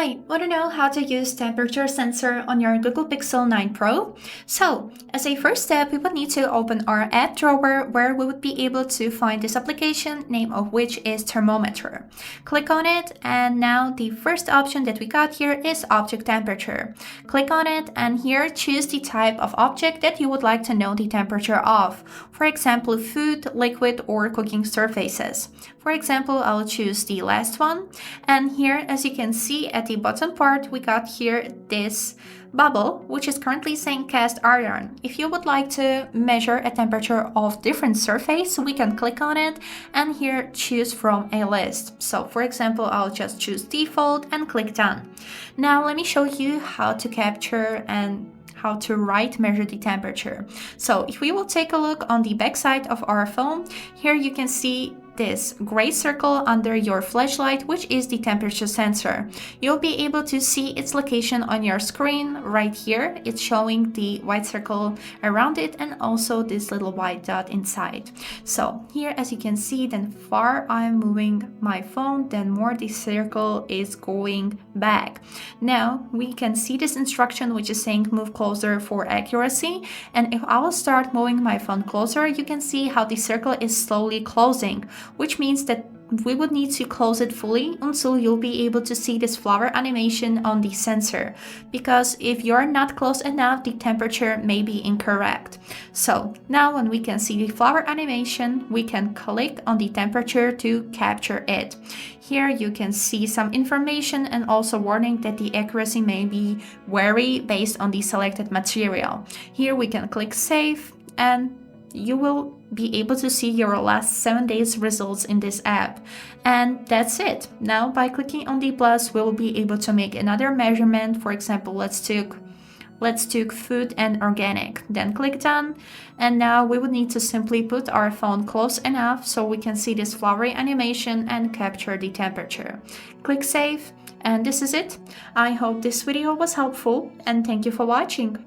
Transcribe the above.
Hi, want to know how to use temperature sensor on your Google Pixel 9 Pro? So, as a first step, we would need to open our app drawer where we would be able to find this application, name of which is thermometer. Click on it, and now the first option that we got here is object temperature. Click on it, and here choose the type of object that you would like to know the temperature of. For example, food, liquid, or cooking surfaces. For example, I'll choose the last one, and here, as you can see at the bottom part, we got here this bubble, which is currently saying cast iron. If you would like to measure a temperature of different surface, we can click on it and here choose from a list. So for example, I'll just choose default and click done. Now let me show you how to capture and how to measure the temperature. So if we will take a look on the back side of our phone, here you can see this gray circle under your flashlight, which is the temperature sensor. You'll be able to see its location on your screen right here. It's showing the white circle around it and also this little white dot inside. So here, as you can see, the far I'm moving my phone, then more the circle is going back. Now we can see this instruction which is saying move closer for accuracy, and if I will start moving my phone closer, you can see how the circle is slowly closing, which means that we would need to close it fully until you'll be able to see this flower animation on the sensor, because if you're not close enough, the temperature may be incorrect. So now when we can see the flower animation, we can click on the temperature to capture it. Here you can see some information and also warning that the accuracy may be vary based on the selected material. Here we can click save, and you will be able to see your last 7 days results in this app. And that's it. Now by clicking on the plus, we'll be able to make another measurement. For example, let's take food and organic, then click done. And now we would need to simply put our phone close enough so we can see this flowery animation and capture the temperature. Click save, and this is it. I hope this video was helpful, and thank you for watching.